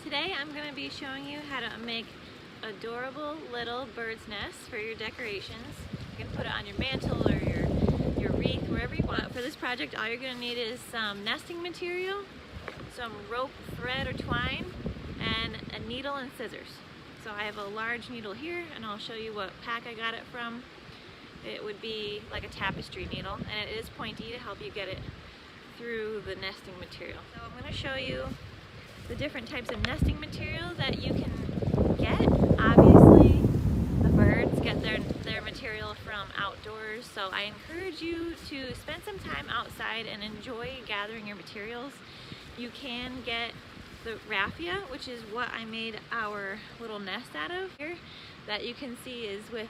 Today I'm going to be showing you how to make adorable little bird's nests for your decorations. You can put it on your mantle or your wreath, wherever you want. For this project, all you're going to need is some nesting material, some rope, thread or twine, and a needle and scissors. So I have a large needle here, and I'll show you what pack I got it from. It would be like a tapestry needle, and it is pointy to help you get it through the nesting material. So I'm going to show you the different types of nesting material that you can get. Obviously, the birds get their material from outdoors, so I encourage you to spend some time outside and enjoy gathering your materials. You can get the raffia, which is what I made our little nest out of here, that you can see is with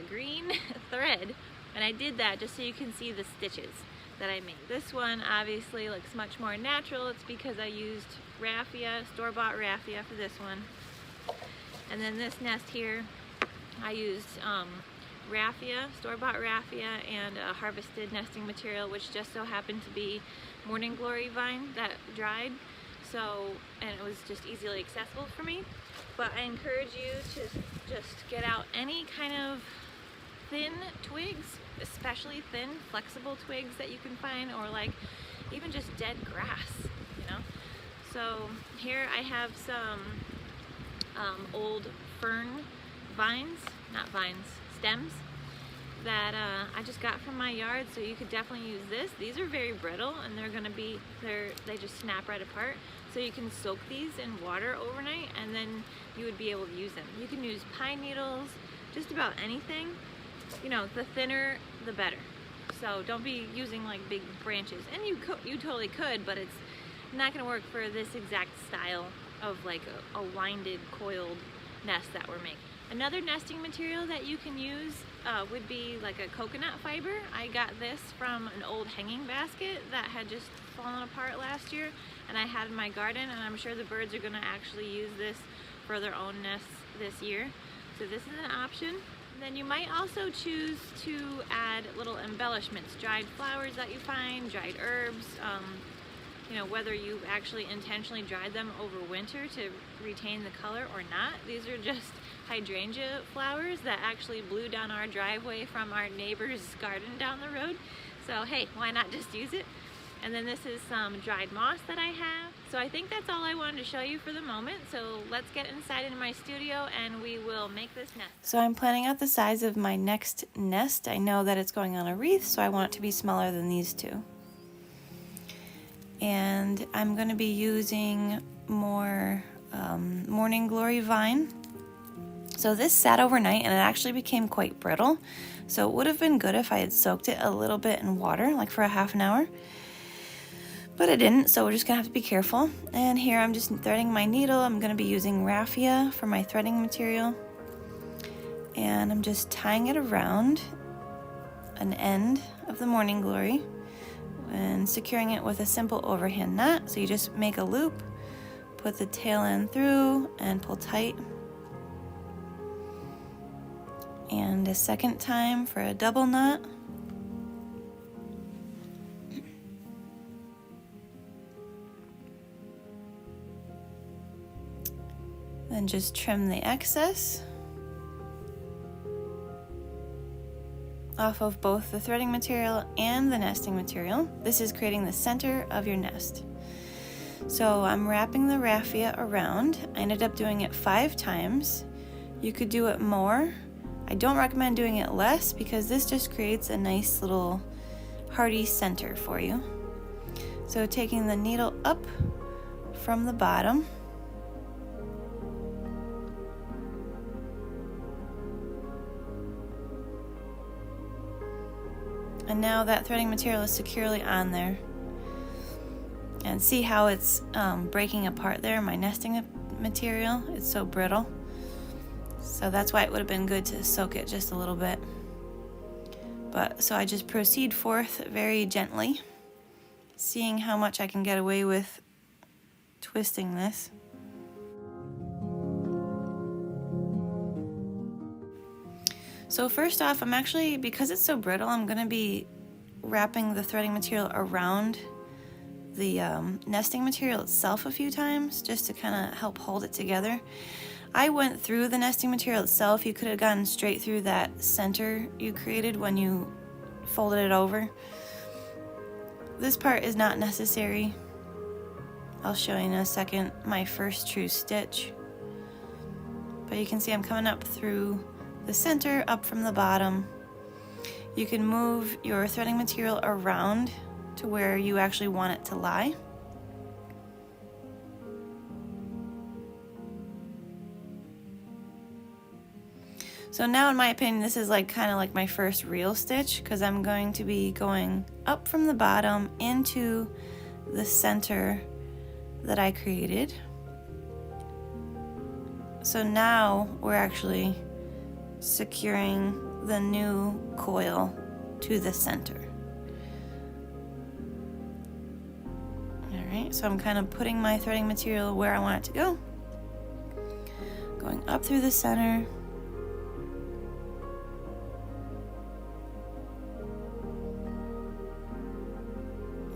green thread, and I did that just so you can see the stitches that I made. This one obviously looks much more natural. It's because I used raffia, store-bought raffia for this one. And then this nest here, I used raffia, store-bought raffia, and a harvested nesting material, which just so happened to be morning glory vine that dried. So, and it was just easily accessible for me. But I encourage you to just get out any kind of thin twigs, especially thin, flexible twigs that you can find, or like even just dead grass, you know. So here I have some old fern vines, not vines, stems that I just got from my yard. So you could definitely use this. These are very brittle, and they just snap right apart. So you can soak these in water overnight, and then you would be able to use them. You can use pine needles, just about anything. You know, the thinner the better. So don't be using like big branches, and you totally could, but it's not going to work for this exact style of like a winded, coiled nest that we're making. Another nesting material that you can use would be like a coconut fiber. I got this from an old hanging basket that had just fallen apart last year, and I had in my garden, and I'm sure the birds are going to actually use this for their own nests this year. So this is an option. Then you might also choose to add little embellishments, dried flowers that you find, dried herbs, you know, whether you actually intentionally dried them over winter to retain the color or not. These are just hydrangea flowers that actually blew down our driveway from our neighbor's garden down the road. So hey, why not just use it? And then this is some dried moss that I have. So I think that's all I wanted to show you for the moment. So let's get inside into my studio and we will make this nest. So I'm planning out the size of my next nest. I know that it's going on a wreath, so I want it to be smaller than these two. And I'm going to be using more morning glory vine. So this sat overnight and it actually became quite brittle. So it would have been good if I had soaked it a little bit in water, like for a half an hour. But I didn't, so we're just gonna have to be careful. And here I'm just threading my needle. I'm gonna be using raffia for my threading material. And I'm just tying it around an end of the morning glory and securing it with a simple overhand knot. So you just make a loop, put the tail end through, and pull tight. And a second time for a double knot. Then just trim the excess off of both the threading material and the nesting material. This is creating the center of your nest. So I'm wrapping the raffia around. I ended up doing it 5 times. You could do it more. I don't recommend doing it less because this just creates a nice little hearty center for you. So taking the needle up from the bottom, and now that threading material is securely on there. And see how it's breaking apart there, my nesting material. It's so brittle. So that's why it would have been good to soak it just a little bit. But so I just proceed forth very gently, seeing how much I can get away with twisting this. So first off, I'm actually, because it's so brittle, I'm going to be wrapping the threading material around the nesting material itself a few times just to kind of help hold it together. I went through the nesting material itself. You could have gone straight through that center you created when you folded it over. This part is not necessary. I'll show you in a second my first true stitch. But you can see I'm coming up through the center, up from the bottom. You can move your threading material around to where you actually want it to lie. So now, in my opinion, this is kind of like my first real stitch, because I'm going to be going up from the bottom into the center that I created. So now we're actually securing the new coil to the center. Alright, so I'm kind of putting my threading material where I want it to go. Going up through the center.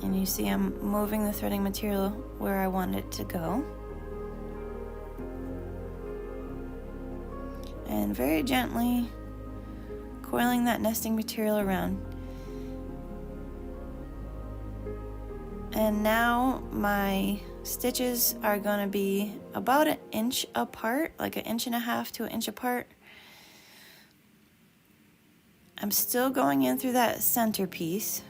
And you see I'm moving the threading material where I want it to go. And very gently coiling that nesting material around. And now my stitches are going to be about 1 inch apart, like 1.5 inches to 1 inch apart. I'm still going in through that center piece.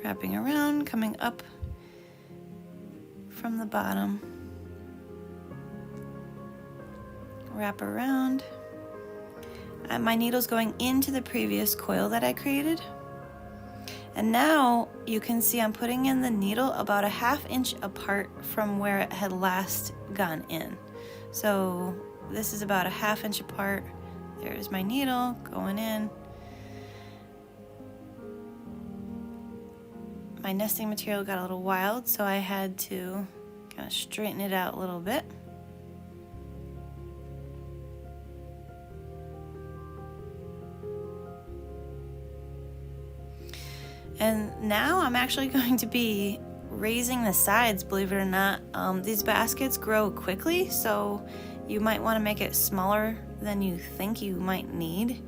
Wrapping around, coming up from the bottom. Wrap around. My needle's going into the previous coil that I created. And now you can see I'm putting in the needle about 1/2 inch apart from where it had last gone in. So this is about 1/2 inch apart. There's my needle going in. My nesting material got a little wild, so I had to kind of straighten it out a little bit. And now I'm actually going to be raising the sides, believe it or not. These baskets grow quickly, so you might want to make it smaller than you think you might need.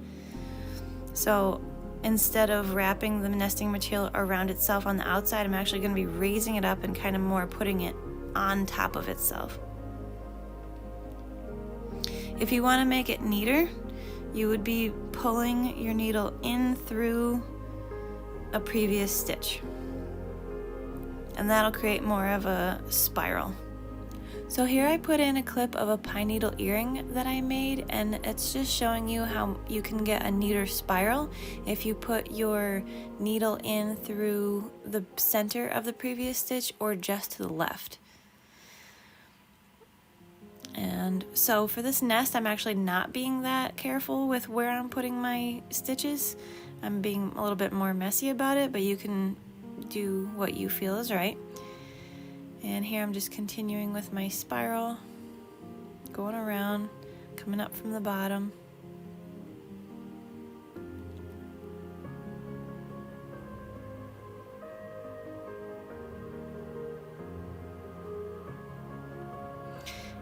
So instead of wrapping the nesting material around itself on the outside, I'm actually going to be raising it up and kind of more putting it on top of itself. If you want to make it neater, you would be pulling your needle in through a previous stitch, and that'll create more of a spiral. So here I put in a clip of a pine needle earring that I made, and it's just showing you how you can get a neater spiral if you put your needle in through the center of the previous stitch or just to the left. And so for this nest, I'm actually not being that careful with where I'm putting my stitches. I'm being a little bit more messy about it, but you can do what you feel is right. And here I'm just continuing with my spiral, going around, coming up from the bottom.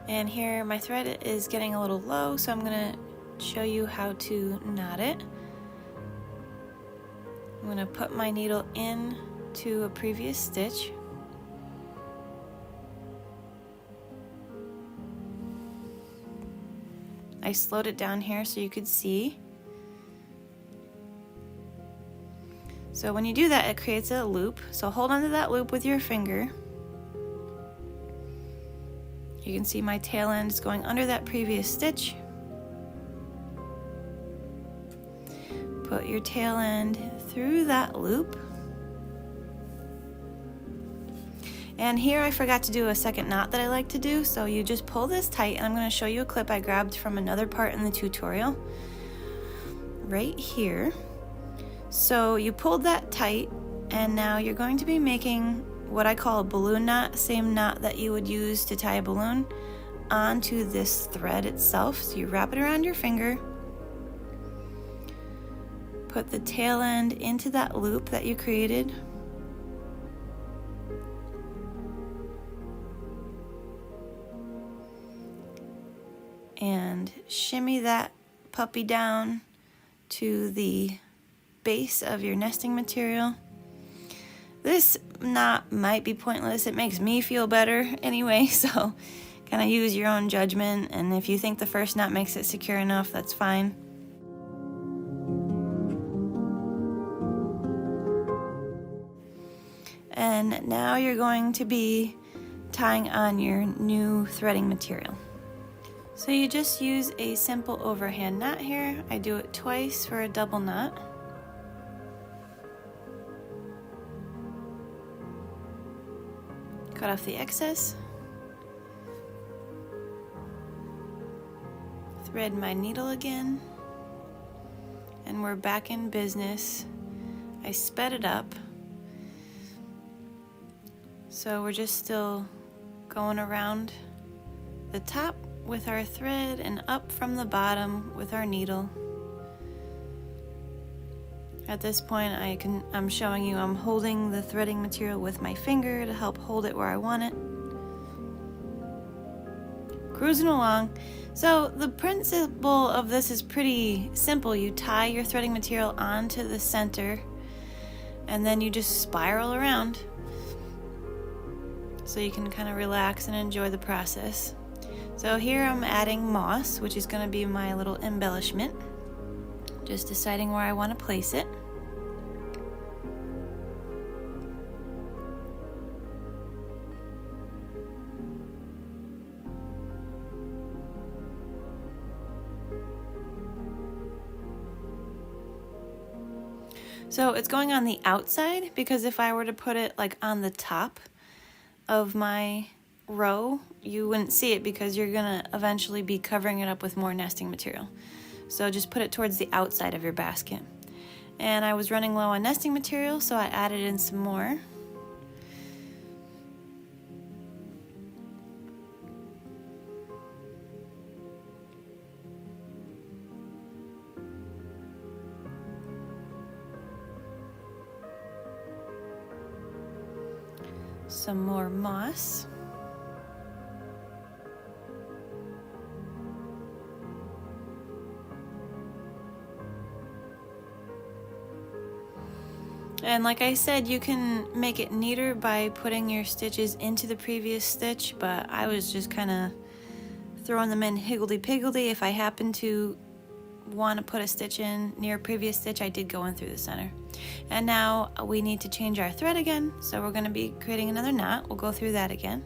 And here my thread is getting a little low, so I'm going to show you how to knot it. I'm going to put my needle in to a previous stitch. I slowed it down here so you could see. So when you do that, it creates a loop. So hold onto that loop with your finger. You can see my tail end is going under that previous stitch. Put your tail end through that loop. And here I forgot to do a second knot that I like to do, so you just pull this tight, and I'm going to show you a clip I grabbed from another part in the tutorial right here. So you pulled that tight, and now you're going to be making what I call a balloon knot, same knot that you would use to tie a balloon, onto this thread itself. So you wrap it around your finger, put the tail end into that loop that you created, and shimmy that puppy down to the base of your nesting material. This knot might be pointless. It makes me feel better anyway, so kind of use your own judgment, and if you think the first knot makes it secure enough, that's fine. And now you're going to be tying on your new threading material. So you just use a simple overhand knot here. I do it twice for a double knot. Cut off the excess. Thread my needle again. And we're back in business. I sped it up. So we're just still going around the top with our thread and up from the bottom with our needle. At this point, I'm showing you I'm holding the threading material with my finger to help hold it where I want it. Cruising along. So the principle of this is pretty simple. You tie your threading material onto the center and then you just spiral around so you can kind of relax and enjoy the process. So here I'm adding moss, which is going to be my little embellishment. Just deciding where I want to place it. So it's going on the outside because if I were to put it like on the top of my row, you wouldn't see it because you're gonna eventually be covering it up with more nesting material. So just put it towards the outside of your basket. And I was running low on nesting material, so I added in some more. Some more moss. And like I said, you can make it neater by putting your stitches into the previous stitch, but I was just kind of throwing them in higgledy-piggledy. If I happen to want to put a stitch in near a previous stitch, I did go in through the center. And now we need to change our thread again, so we're going to be creating another knot. We'll go through that again.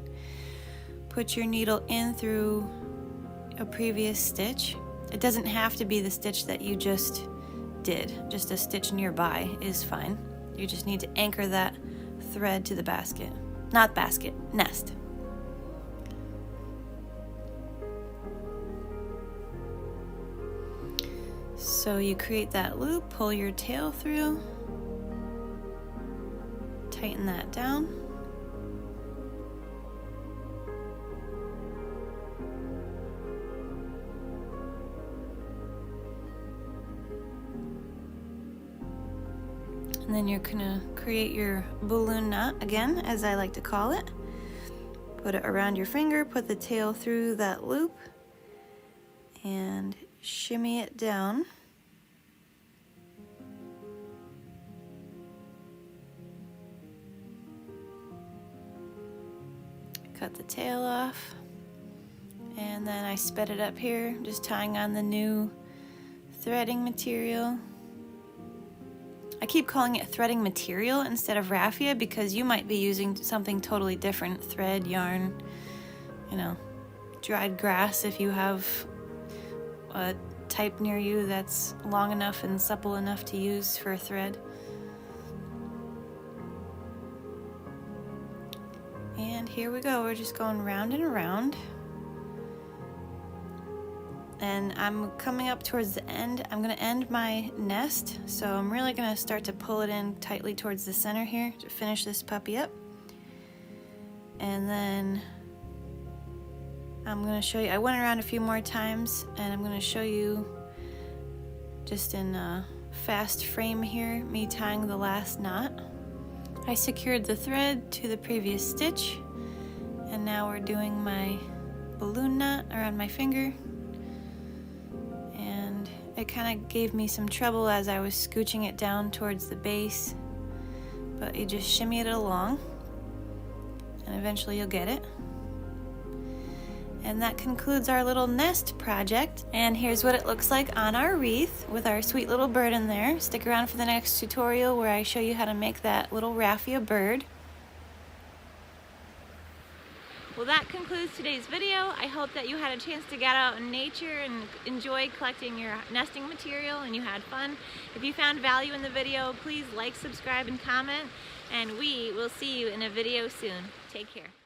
Put your needle in through a previous stitch. It doesn't have to be the stitch that you just did. Just a stitch nearby is fine. You just need to anchor that thread to the basket. Not basket, nest. So you create that loop, pull your tail through, tighten that down. And then you're gonna create your balloon knot again, as I like to call it. Put it around your finger, put the tail through that loop, and shimmy it down. Cut the tail off, and then I sped it up here, just tying on the new threading material. I keep calling it threading material instead of raffia because you might be using something totally different. Thread, yarn, you know, dried grass if you have a type near you that's long enough and supple enough to use for a thread. And here we go, we're just going round and around. And I'm coming up towards the end. I'm gonna end my nest, so I'm really gonna start to pull it in tightly towards the center here to finish this puppy up. And then I'm going to show you, I went around a few more times, and I'm going to show you just in a fast frame here, me tying the last knot. I secured the thread to the previous stitch, and now we're doing my balloon knot around my finger. And it kind of gave me some trouble as I was scooching it down towards the base, but you just shimmy it along and eventually you'll get it. And that concludes our little nest project. And here's what it looks like on our wreath with our sweet little bird in there. Stick around for the next tutorial where I show you how to make that little raffia bird. Well, that concludes today's video. I hope that you had a chance to get out in nature and enjoy collecting your nesting material and you had fun. If you found value in the video, please like, subscribe, and comment. And we will see you in a video soon. Take care.